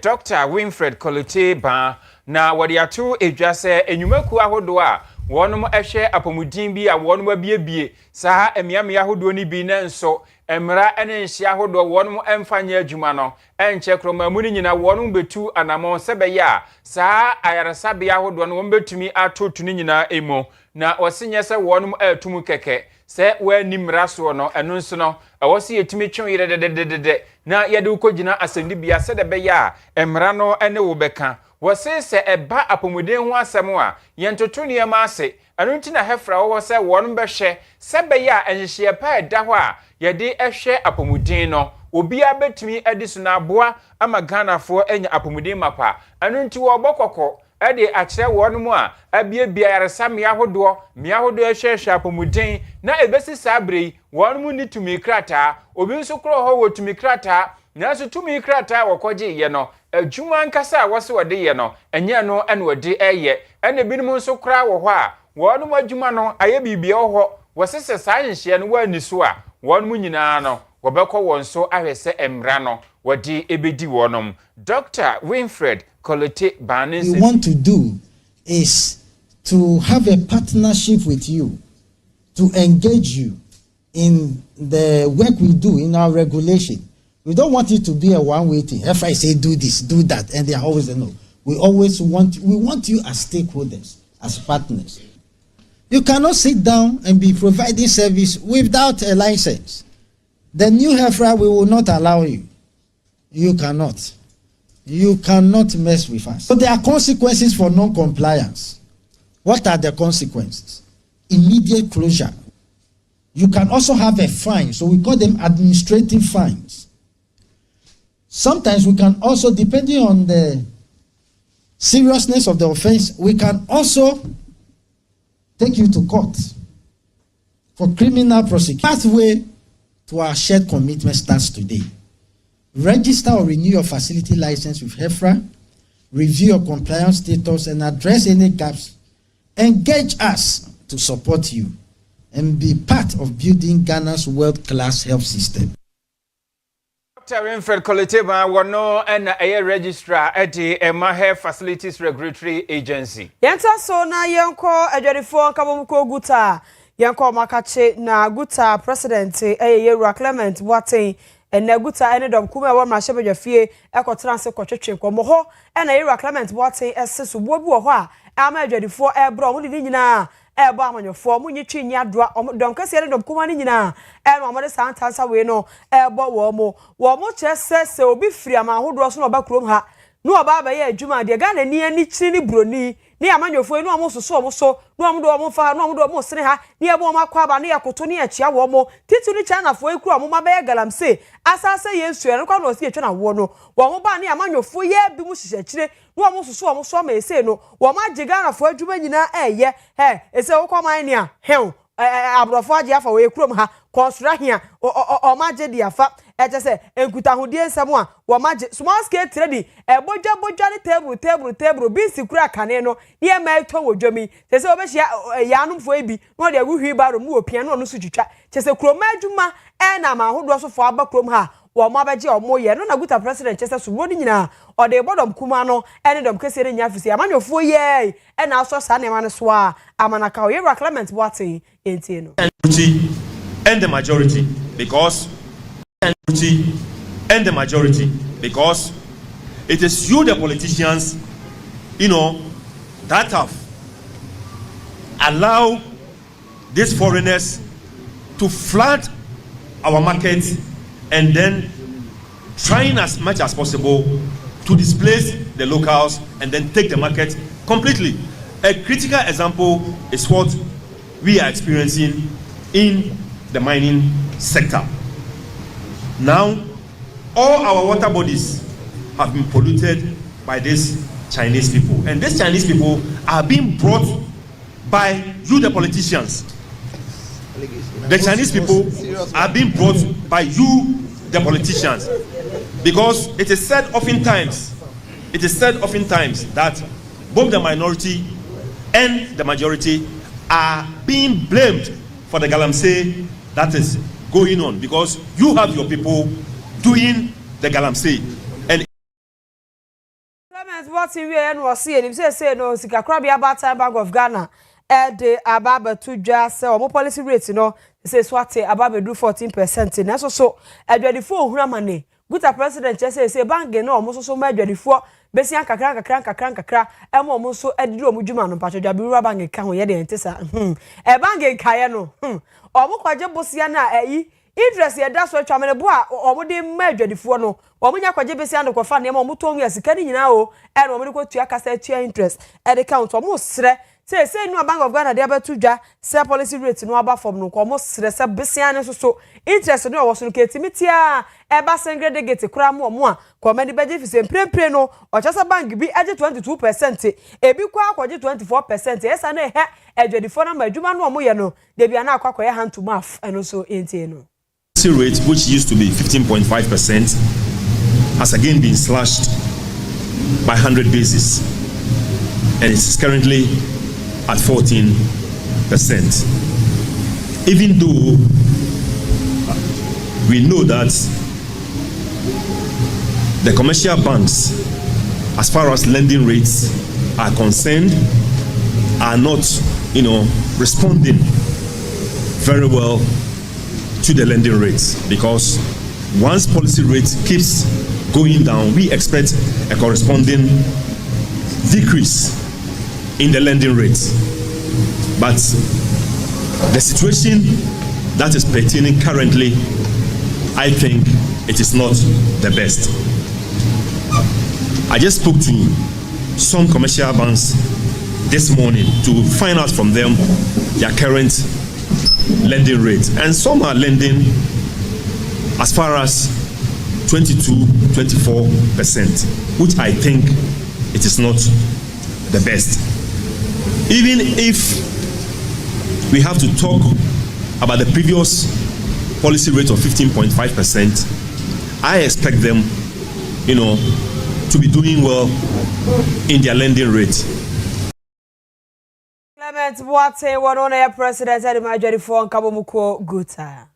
Dr. Winfred Kolete Ban na wadi atu ejase enyumaku ahodo a wonum ehwe apomudin bi a wonum abiebie saa emiame ahodo ni bi na nso emra ene nhye ahodo wonum emfanye adwuma no enche kromamu ni nyina wonum betu anamon sebeya saa ayarasabe ahodo no wombetumi atotu ni nyina emo na osinye se wonum atumu keke se we nimra so no eno nso no awosi yetimi twon yire de na yede ukogina asendi bia se de beya emra no ene wo beka wose se eba apomuden ho asem a yentoto niema ase anu nti na Hefra wo se wonum behwe se beya enhye pa eda ho a yede ehwe apomuden no obi abetumi ediso na aboa ama Ghanafo enya apomuden mapa anu nti wo bokoko ede akire wonum a abiebia yaresa me ahodo ehwehwe apomuden na ebesi sabre wonum ni tumi krata obi nso kro ho wo tumi krata na so tumi krata wokoje ye no adwuma nkasa wose wode ye no enye no ene wode eye ene binum nso kra wo ho a wonum adwuma no aye bibia ho wosese saa nhye no wani so a wonum nyina no wobekọ wonso ahwese emra no wode ebedi wonum Dr. Winfred Kolete Banin we want to do is to have a partnership with you to engage you in the work we do in our regulation. We don't want it to be a one-way thing. If I say do this, do that, and they are always no. We want you as stakeholders, as partners. You cannot sit down and be providing service without a license. The new HEFRA, we will not allow you. You cannot. You cannot mess with us. So there are consequences for non-compliance. What are the consequences? Immediate closure. You can also have a fine, so we call them administrative fines. Sometimes we can also, depending on the seriousness of the offense, we can also take you to court for criminal prosecution. Pathway to our shared commitment starts today. Register or renew your facility license with HEFRA, review your compliance status, and address any gaps. Engage us to support you and be part of building Ghana's world-class health system. Dr. Winfred Koleteba wano and a registrar at the Health Facilities Regulatory Agency. Yenta so na yenko edwadifo kabomko guta yenko makache na guta president Owia Clement Boateng ene guta ene dom kuma wa mahye bedwafie ekotra se kwotwetwe komo ho ene Owia Clement Boateng eseso bobu ho a ama edwadifo ebro mo ni nyina ebo amanyofo munyi twinyi adoa donkase ene dom kuma ni nyina eno amode santansa we no ebo wo mo kyese se obi firi amahodo so no ba krom ha no oba ba ye adwuma de Ghana ni ani kiri ni broni ni amanyofo enu amososo omoso no amodo omofa no amodo omosene ha ni ebo omakwa aba ni yakoto ni achia wo mo titu ni China fo ekuru amoma ba ye galamse asase yesu eno kwa no si etwa na wo no wo mo ba ni amanyofo ye bi mu hihye kire no amososo omoso ma ese no wo ma je Ghana fo adwuma nyina eye ese wo kwa man ni a hew abrofo age afa we ekuru ha konsura hia o ma je diafa eje se enkuta hodie nsem a wo maje small scale trade bojwa ni table bi sikura kane no ne e ma eto wodwami se obehia yanumfo ebi no de aguhwi baro mu opia no so twitwa se kroma adwuma na ma hodo so fo aba krom ha wo ma baje o mo ye no na guta president se so wodi nyina o de bodom kuma no ene dom kese re nya afisi amanyofo ye na aso sa ne ma ne so a amanaka Owia Clement Boateng entie no and the majority because it is you, the politicians, that have allowed these foreigners to flood our markets and then trying as much as possible to displace the locals and then take the market completely. A critical example is what we are experiencing in the mining sector. Now, all our water bodies have been polluted by these Chinese people. And these Chinese people are being brought by you, the politicians. The Chinese people are being brought by you, the politicians. Because it is said oftentimes that both the minority and the majority are being blamed for the galamsey that is going on, because you have your people doing the galamsey. And Clement Boateng we en was see him say no sika krabi about time Bank of Ghana de ababa to just omo policy rate no say swate ababa do 14% na so adwadifo ohura mane guta president say bank no omo so ma adwadifo besi kakra emo omo so adidi omo dwuma no pacho dwabi rura bank ka ho ye de entesa bank kaye no omo kwaje bosia na interest ye da so atwa bo a omo de ma adwadifo no omo nya kwaje besia no kofa na omo to nwa sika ni nyina o e no omo de ko tua kasa tua interest e de count omo sre say no Bank of Ghana de abatu dwa say policy rate no aba form no ko omo sre say besia ne so interest no wo so no ketimi a e ba sengrede gate kura mo omo a ko mani beje fi semprempre no o chasa bank bi age 22% ebi kwa akwaje 24% esa na he adwadifo na madwuma no omo ye no de bia na akwakoye hand to mouth eno so entie no rate, which used to be 15.5%, has again been slashed by 100 basis, and it's currently at 14%. Even though we know that the commercial banks, as far as lending rates are concerned, are not, responding very well to the lending rates, because once policy rate keeps going down, we expect a corresponding decrease in the lending rates. But the situation that is pertaining currently, I think it is not the best. I just spoke to some commercial banks this morning to find out from them their current lending rate, and some are lending as far as 22-24%, which I think it is not the best. Even if we have to talk about the previous policy rate of 15.5%, I expect them, to be doing well in their lending rate. Clement Boate, one on air president at the Majority for Kabomuko Guta.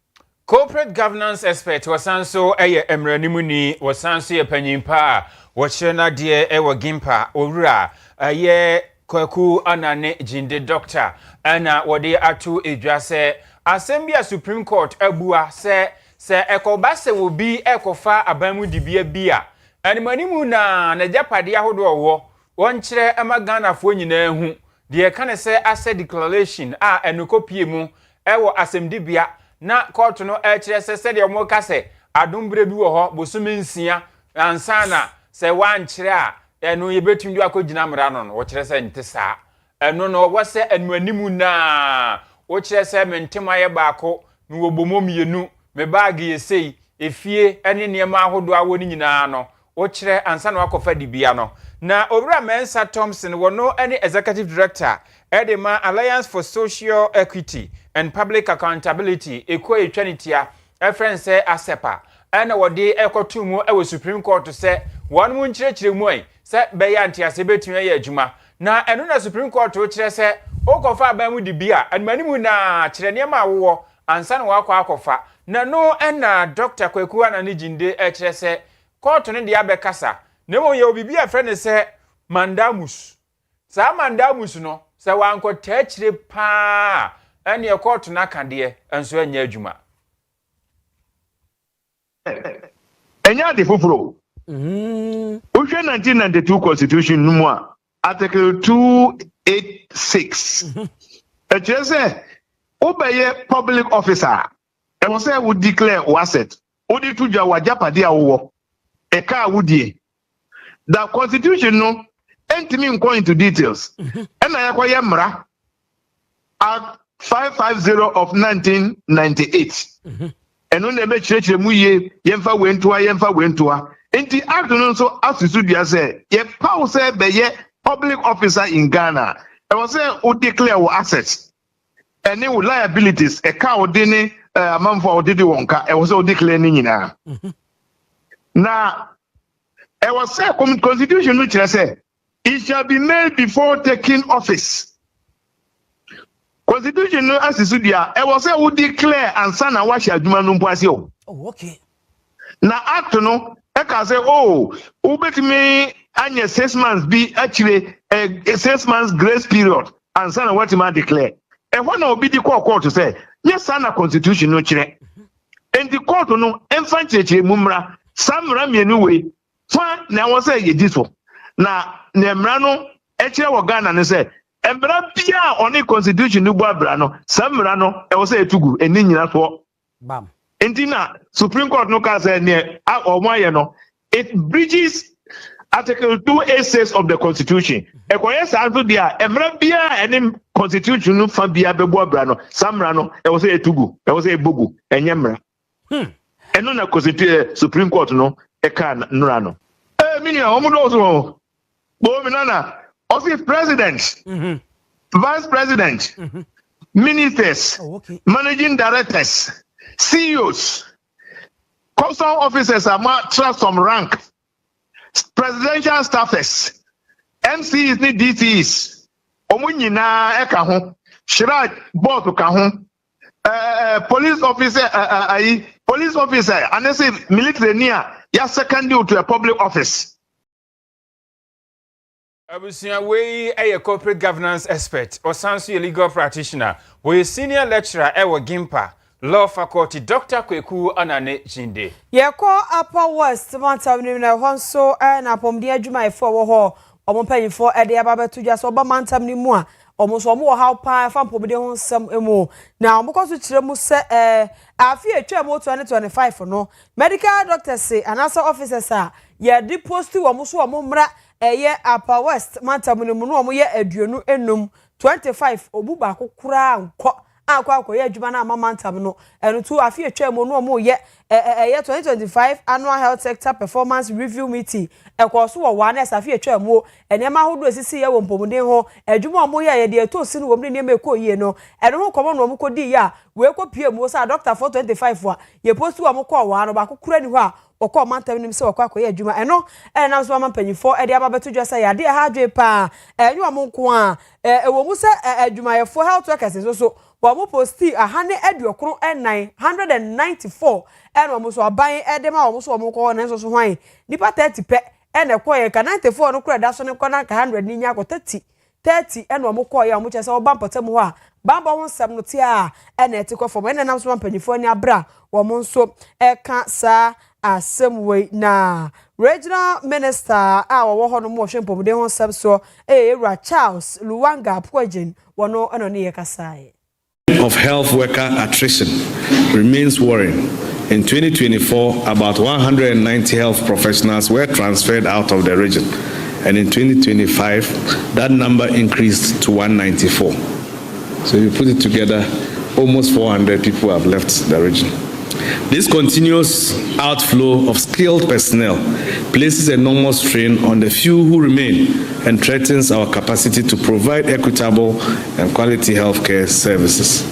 Corporate governance expert was also a Emranimuni, was also a penimpa, was Shena dear Ewa Gimpa, Ura, a year Kwaku Anane Jinde Doctor, Anna Wadi Atu Idjase, Assembly Supreme Court, Ebua, say Ekobase will be Ekofa Abamu Dibia Bia, and Manimuna, Najapadia Hodo, one chair Amagana Funyine, the can say asset declaration, and Nukopiemu, Ewa Assemdibia. Na court no said your mokase adumbrebi wo ho bosuminsia ansana se wan kire a eno ye betundu akogina mra no wo kire se nte saa eno no wo se enwanimu na wo kire se mentema ye baako no wo bomomienu me bag ye sei efie ene niema ahodo awo ni nyina no wo kire ansana wakofa dibia no na Owura Mensa Thompson wono any executive director Edema Alliance for Social Equity and Public Accountability ekwo etwanitia friend say asepa ena wode ekotumu ewo Supreme Court to say one mu nchirechire mu ai say beya ntiase betun ye adwuma na eno na Supreme Court o kire say okofa aban mu dibia animanimu na kire ne ma wo ansa na wakwa akofa na no ena Dr. Kwaku Anane Jinde kire say court ne de abekasa nemo ye obibi friend say mandamus sa mandamus no sa wanko techire pa ene e court na kade enso anya adwuma enya de foforo uhwe 1992 constitution no mu a article 286 e kire say obeye public officer e mo say we declare asset odi tuja wajapade awo e ka wudie the constitution no entimi nko into details ena yakoye mra at 550 of 1998 eno na be chirechire mu ye yemfa wentua enti act no so asusu dia say ye power say be ye public officer in Ghana e was say o declare your assets any liabilities e ka odini amamfo odidi wonka e was say o declare ni nyina na e was say constitution no chire say it shall be made before taking office. Constitution no asisu dia e was say we declare ansa na wa sha adwuma no mpoase o. Oh, okay. Na act no e ka say we betimi anya 6 months be actually a 6 months grace period ansa na what man declare. E when obi di court to say yes na constitution no kire. And the court no emfa chire mumra samra mienu we fa na was say ye diso. Na nemra no e kire wo Ghana ne say embra bia oni constitution no buabra no samra no e wo say etugu eni nyina so bam entina Supreme Court no ka say ne omoye no it breaches article 286 of the constitution e koye santo dia embra bia eni constitution no fa bia be buabra no samra no e wo say etugu e wo say ebogu enyemra eno na constitution Supreme Court no e ka nura no mini omudo so bo minana office president, vice president, ministers, managing directors, CEOs, custom officers are trust from rank, presidential staffers, MCs ni DCs, omunyina eka ho, shira board ka ho, police officer, and they say military near ya secondary to a public office. Abusia we a corporate governance expert or sansu a legal practitioner. We senior lecturer ewa Gimpa law faculty Dr. Kweku Anane Jinde. Ye call Upper West Mountain na honso na pomdi adwuma efo wo ho omompanyifo ede ababe tuja so ba mantam ni mu a omoso omo how pa fa pomdi ho nsam emu na omokoso kire mu se afi etwa mu 2025 no medical doctors say anasa officers a ye di post wo mo so omomra eye Upper West mantam ni mu no omo ye aduonu enum 25 obu ba kokura nko akwa ye adwuma na amamantam no enu tu afi etwa mu no omo ye 2025 annual health sector performance review meeting ekoso wo wan afi etwa mu enema hodo esisi ye wo mpomuden ho adwuma omo ye de etosi no wo mne nema ekoyie no enu ho komo no omo kodi ya we kopie mu sa doctor 425 a ye post wo omo ko wa no ba kokura ni ho a okọ mantam nim se wakọ adwuma eno na so amampanyifo ede ababeto dwa se yade ha dwe pa enyu omo nko a ewo mu se adwuma yefo health workers so wo mo posti ahane aduokron 194 eno omo so aban ede ma omo so omo ko na so hwan nipa 30 pe ene ko ye ka 94 no kura da so ne ko na ka 100 ni nya ko 30 eno omo ko ye omo che se wo bampatam ho a bamba won sam no ti a ene etikọ fom ene nam so amampanyifo ni abra wo mo nso eka sa assemble na regional minister wo ho no mo hwe mpomde ho sab so Ewura Charles Luwanga Pojen wono eno ne yekasae of health worker attrition remains worrying. In 2024, about 190 health professionals were transferred out of the region, and in 2025, that number increased to 194. So if you put it together, almost 400 people have left the region. This continuous outflow of skilled personnel places enormous strain on the few who remain and threatens our capacity to provide equitable and quality healthcare services.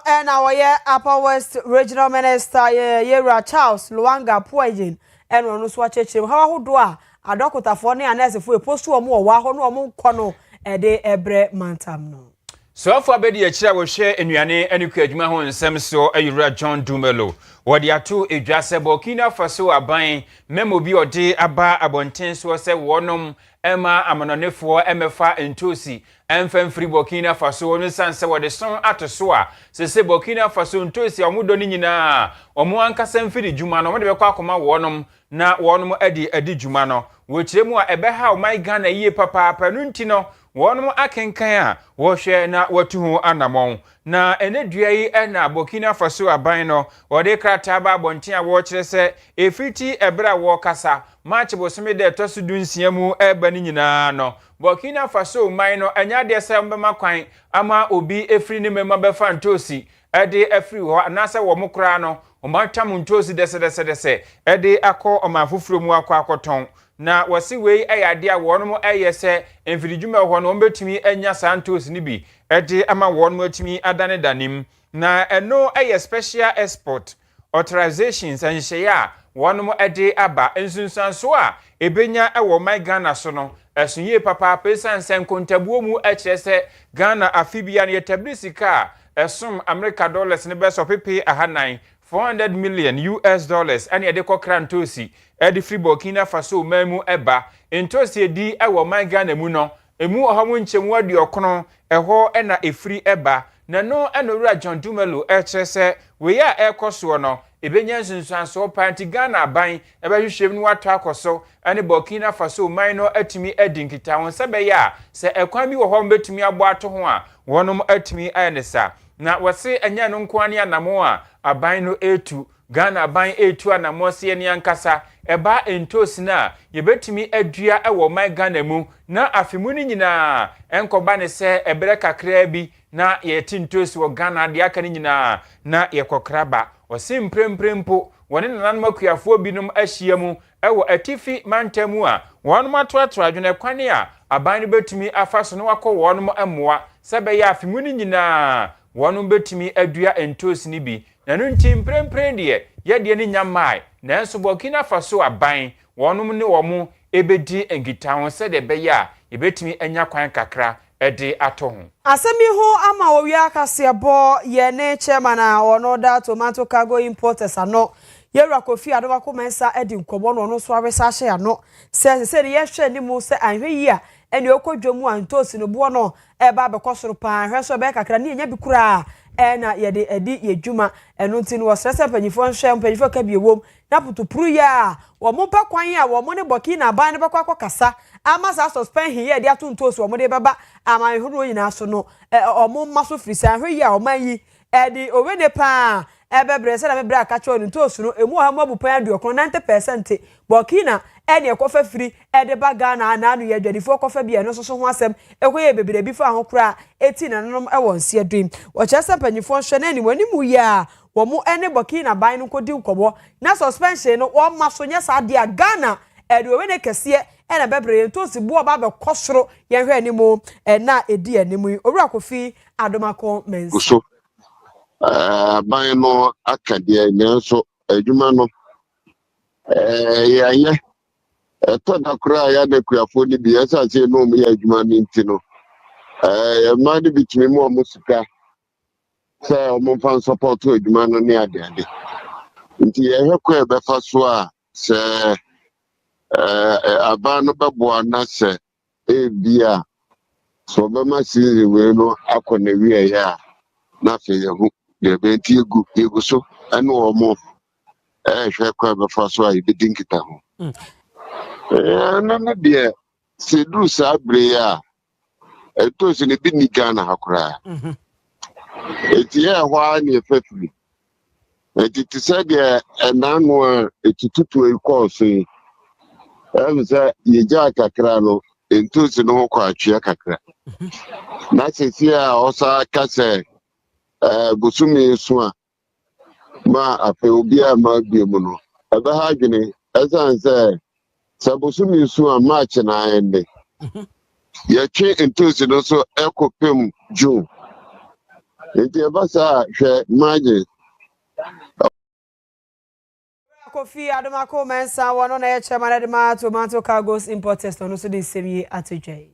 And our Upper West Regional Minister Ewura Charles Luwanga Pojen and ono so achechim ha ho do a adokotafo ne anesefo e postu omo wa ho no omo nko no de ebre mantam no. So for abedi akira wo hwe enuane aniku adwuma ho nsem so Ewura John Dumelo wodi ato edwase Burkina Faso aban memo bi ode aba abonten so se wonom ema amanonefo emefa entosi emfemfri Burkina Faso wonu sanse wode son atoso a se Burkina Faso entosi omudo ni nyina omo ankasa mfiri dwuma no mo de bekwa akoma wonom na wonom adi dwuma no wo kiremu a ebeha o my Ghana yie papa panu ntino wonom akenkan a wo hwe na watu ho anamon na enedua yi na Burkina Faso aban no wode krata ba bonten a wo kire se efiti ebra wo kasa match bosome de tosu dunsia mu eba ni nyina no Burkina Faso man no anya de se mbema kwan ama obi efri ni mema befa ntosi ede efri ho anase wo mokra no o matam ntosi dese ede akọ omafufuro mu akoton na wasi wei ayade a wonom ayese enfiridwuma ho no betumi anya santos ni bi ede ama wonom atumi adane danim na eno aye special export authorizations anhyeya wonom ede aba ensunsanso a ebenya ewo my Ghana so no esunye papa pesan sen kontabuo mu akirese Ghana afibia na yetablisika esum America dollars ne beso pepe ahanan $400 million and yede kokra ntosi edi free Burkina Faso mamu eba ntosi edi ewo man Ghana mu no emu ohamu nchemu adi okono eho na efri eba na no Ewura John Dumelo echese we ya ekoso no ebenya nsunsuanso party Ghana aban ebehwehwem no wato akoso ene Burkina Faso man no atimi edinkita won sebe ya se ekwan bi wo ho betumi abo ato ho a wonom atimi ayenesa na wase enya no nkoani anamo a aban no etu Ghana aban etu anamo se eni ankasa eba entosi na yebetumi adua ewo man Ghana mu na afimu ni nyina enkoba ne se ebere kakra bi na yeti ntosi wo Ghana de aka ni nyina na yekokraba osim premprempo woni nanan makuafo binom ahia mu ewo atifi mantamu a wonum atoato adwene kwane a aban no betumi afaso no wakọ wonum amoa sebe ya afimu ni nyina wonum betumi adua entosi ni bi na no ntim premprem de ye de ni nyamai na enso Burkina Faso aban wonum ne womu ebedi engita won se de be ya ebetumi anya kwan kakra ede ato ho asemi ho ama Owia Kaseɛ bo ye ne chairman a ono da tomato cargo importers ano Yewura Kofi Adoma ko mensa edi nkomo no no so awesa hye ano se ye hwe ni mu se anhwe yi a ene okodwamu antosi no bo no eba be kosoro pa anhwe so be kakra ne nya bi kura na ye de edi yedwuma eno nti no wosrese panyifo nhwe panyifo ka biewom na putupuru ya wo mo pa kwan a wo mo ne boki na ban ne bekwa kasa ama sa suspend hi ye de atuntosi wo mo de beba aman huru nyina so no o mo maso frisa anhwe yi a o man yi edi owe ne pa ebebre se na mebre akacho no to suro emu ha mabu pan aduokron 90% bokina ene ekofa firi ede baga na anu ye dwadifo ekofa bia no so ho asem ekoye bebre bi fa ho kra eti na nanom ewonse adwim wo chese panyifo hwe na ni wani mu ya wo mu ene bokina ban no kodi nkobo na suspension no wo maso nya sa dia Ghana ede we ne kese ene bebre to si bo ba be kosoro ye hwe ni mu na edi animu Owura Kofi Adoma ko menso ban no akade nso adwuma no ya to da kura ya de kuafo ni bi esa se no mu ya adwuma ni ntino ma de bitimi mu musika se mo fan support adwuma no ni ade nti ye hekọ ebe fa so a se aban no bebo na se bia so be ma si we no akọ na wi ya na fe yehu de benti egu so anu omo hwe kwa be fa so ayi bedin kita ho na de se du sa bre ya to se ne bi ni Ghana hakura eti ya hwa ni efafiri eti ti se de enanu etitutu ekọọso se ye ja kakra no ento se no kwa atwe kakra na se si a osa ka se busumi so a ma afa obi a ma biemu no ebe ha dwene esanse sabusumi so a march na ende ye twe entosi no so ekopem June enti eba sa hwe maje Kofi Adoma ko mensa wono na ye chairman de ma tomato cargos importers no so de semi atejai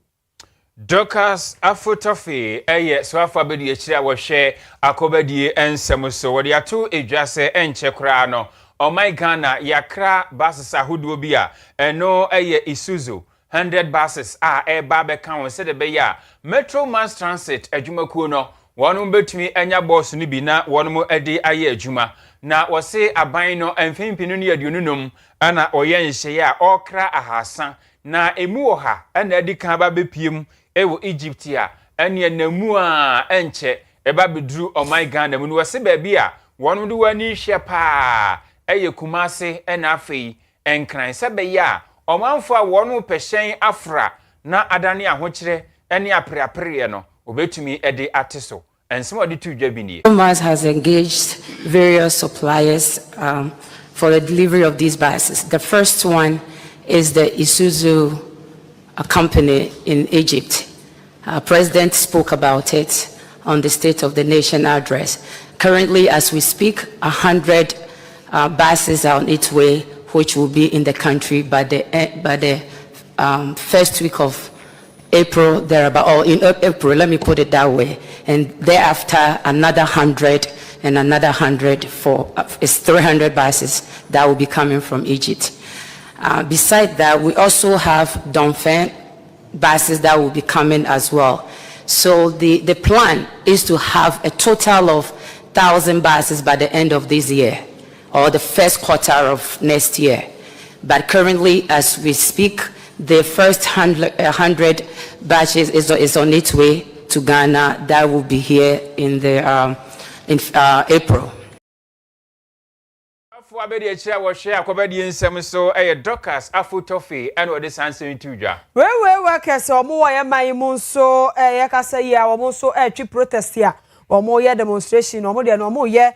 Docas afotofe swafa abedi echira wo hwe akobadie ensem so wo de ato edwase enche kra no my Ghana yakra buses ahodo bi a eno Isuzu 100 buses eba be kan se de be ya Metro Mass Transit adwumakuo no wonu betumi enya boss ni bi na wonu edi aye adwuma na wose aban no emfimpinu ne aduonunum ana oye nhye ya okra ahasa na emu wo ha ana edi kan ba bepiem ewo Egypt a ene namu a enche eba bedru my Ghana mu no wose ba bi a wonu de wani hye pa Kumase ena afei enkran se be ya omanfo a wonu pehyen afra na adane ahokyere ene apreapre no obetumi ede ateso ensem odi tu dwa bi nie. Commerce has engaged various suppliers for the delivery of these buses. The first one is the Isuzu company in Egypt. President spoke about it on the State of the Nation address. Currently, as we speak, 100 buses are on its way, which will be in the country by the first week of April, thereabout, or in April, let me put it that way. And thereafter, another 100 and another 100 for it's 300 buses that will be coming from Egypt. Beside that, we also have Dongfeng buses that will be coming as well. So the plan is to have a total of 1,000 buses by the end of this year, or the first quarter of next year. But currently, as we speak, the first 100 batches is on its way to Ghana. That will be here in April. Abedi echira wo hwe akobadi nsem so Docas afotofe ene ode sansen tudwa we kese omo wo ye man mu so ye kasa yi a omo so twi protest a omo ye demonstration omo de no omo ye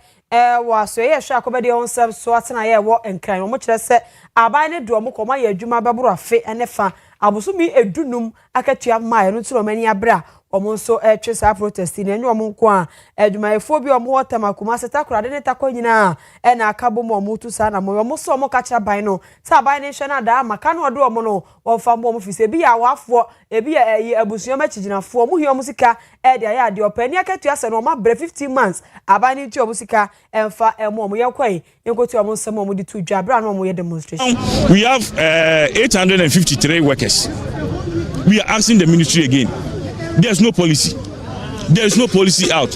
wa so ye hwe akobadi onsem so atena ye wo enkran omo kire se aban ne do omo koma ye adwuma bebro afe ene fa abosumi edunum akatua ma ye no tiro mani abra omo so etwe sa protest ni enyo omo nko a adwumayefo bi omo hotama kuma setakura de ne takọ nyina e na akabo mo omo tu sa na mo omo so omo kacha ban no sa ban ne hwe na da maka no de omo no wonfa mo omo fise bi ya wafo ebi ya abusuo ma chiginafo omo hi omo sika e de ya de opani akatu ase no omo bre 15 months aban ni tu omo sika emfa emo omo yekwai yenkotu omo nsem omo di tu dwa bra no omo ye demonstration. We have 853 workers. We are asking the ministry again. There's no policy. There's no policy out.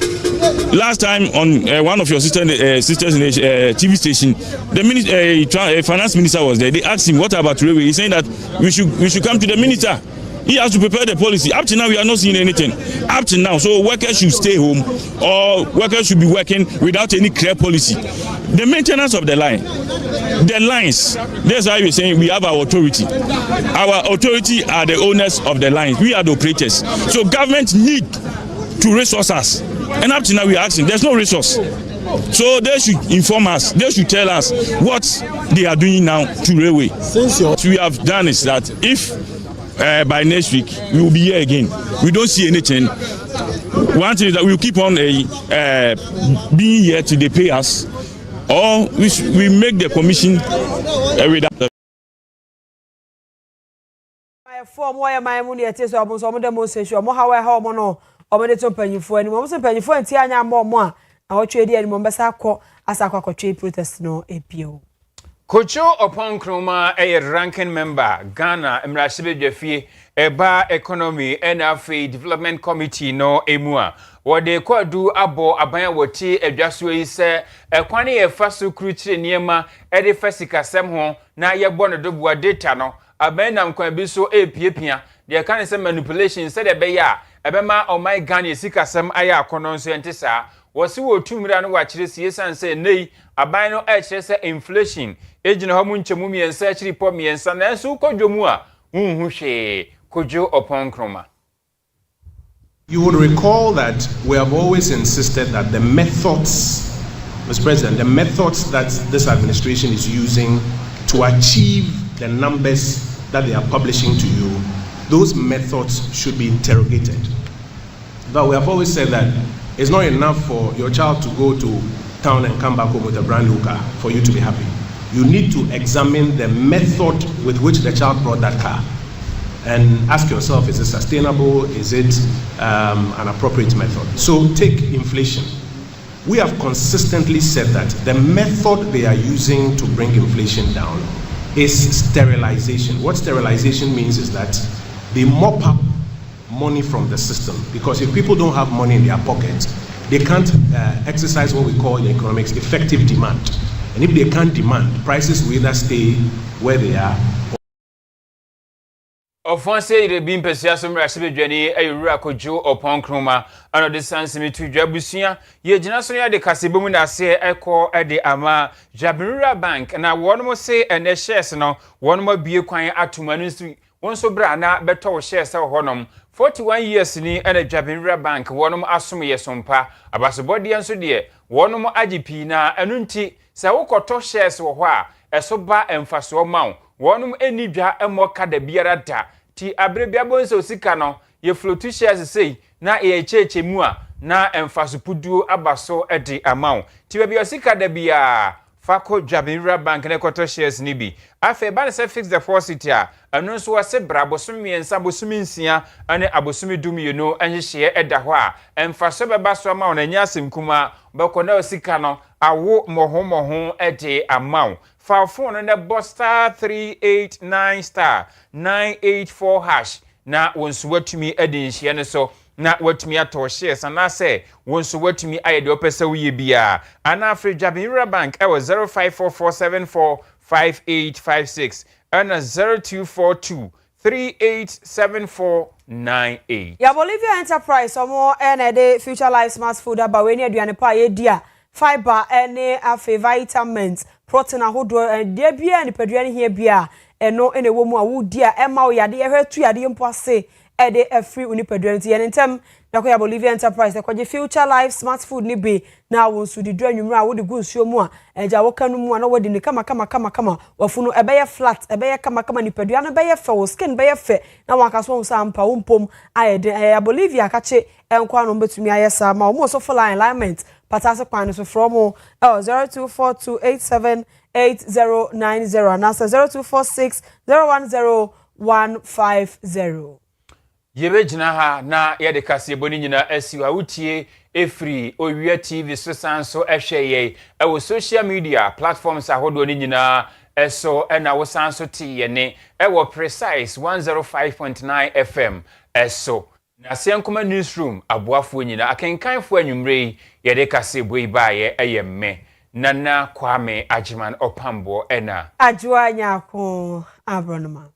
Last time on one of your sisters in the TV station, the finance minister was there. They asked him, "What about railway?" He's saying that we should come to the minister. He has to prepare the policy. Up to now, we are not seeing anything. Up to now, so workers should stay home, or workers should be working without any clear policy. The maintenance of the lines. That's why we're saying we have our authority. Our authority are the owners of the lines. We are the operators. So government need to resource us. And up to now, we are asking. There's no resource. So they should inform us. They should tell us what they are doing now to railway. What we have done is that if by next week we will be here again, we don't see anything. One thing is that we will keep on being here till they pay us, or we make the commission without. My form why my money at is almost some demonstration. More how I have no or many to penny for any moment penny for and Tiana more. Our trade and Mombasa co as a trade protest no APO. Kocho upon Kroma, a ranking member, Ghana, Emrasibe Jeffy, Eba Economy, NFA Development Committee, no Emua. What they could do abo abaya woti e jaswe se e kwani e faso kruchi niema e de fasika sem ho na ye bono do bua data no aban nam kwan bi so e piepia de kan se manipulation se de be ya e be ma o my Ghana sika sem aya akono so entisa wose wo tumira no wa kire sie sanse nei aban no e kire se inflation ejina ho mu nchemu miensa kire po miensa na so kodwomu a hu hwe kojo upon kroma. You would recall that we have always insisted that the methods, Mr. President, the methods that this administration is using to achieve the numbers that they are publishing to you, those methods should be interrogated. But we have always said that it's not enough for your child to go to town and come back home with a brand new car for you to be happy. You need to examine the method with which the child brought that car and ask yourself, is it sustainable? Is it an appropriate method? So take inflation. We have consistently said that the method they are using to bring inflation down is sterilization. What sterilization means is that they mop up money from the system, because if people don't have money in their pockets, they can't exercise what we call in economics effective demand. And if they can't demand, prices will either stay where they are. Ofonse ire bi mpesa so mrasibe dwani ayura kojo upon kroma ano de sansimi tu dwabusia ye gina so ya de kasebe mu na se eko de ama Jabinra Bank na wonmo se ene shares no wonmo bie kwan atomanu su wonso bra na beto shares honom 41 years ni ene Jabinra Bank wonmo asom ye sompa abasobodi enso de wonmo agipi na enunti se wokoto shares wo ho a eso ba emfaso mawo wonum enidwa emoka da biara da ti abrebia bonso sika no ye flotu shares sei na ye cheche mu a na emfasupudu abaso edi amount ti ba bia sika da bia fako Jabinra Bank na koto shares ni bi afa ba na se fix deposit a anu so wase bra bosumi ensa bosumi nsia ane abosumi dumi no enhye eda ho a emfaso beba so amount na nya asemkuma bako na sika no awo moho edi amount. For phone na bosta 389 star 984 hash na wonso watumi edin hye ne so na watumi ato shares na say wonso watumi ayede opese wiye bia ana afri Jabinra Bank e 0544745856 and 0242387498. Ya Bolivia Enterprise omo ene Future Life Smart Food abaweni aduane pa ye dia fiber ene afe vitamins protein ahodo de bia ni padua ne hia bia eno ene wo mu a wo dia ema wo yade ehwetu yade mpo ase ede afri unipadua nti yen ntem nakoya Bolivia Enterprise ekwaje Future Life Smart Food ni be na wo nsu di dra nwumra wo de gu nsuo mu a eja wo kanu mu a na wo de ni kama wafunu ebeye flat ebeye kama nipadua na beye fe wo skin beye fe na wakaso wo sampa wo mpom ayede Bolivia kache enkwa no betumi ayesa ma wo so full alignment patase kwan so from 0242878090 and answer 0246010150. Yebejina ha na yede kase boni nyina asiwa utie efri Owia TV so sanso ehweye ewo social media platforms ahodo ni nyina eso na wo sanso tie ne ewo precise 105.9 FM eso na senkoma newsroom aboafo nyina akenkanfo anwumre yede kase boi baaye eyemme nana Kwame Ajiman Opambo ena Ajwa nyako abronoma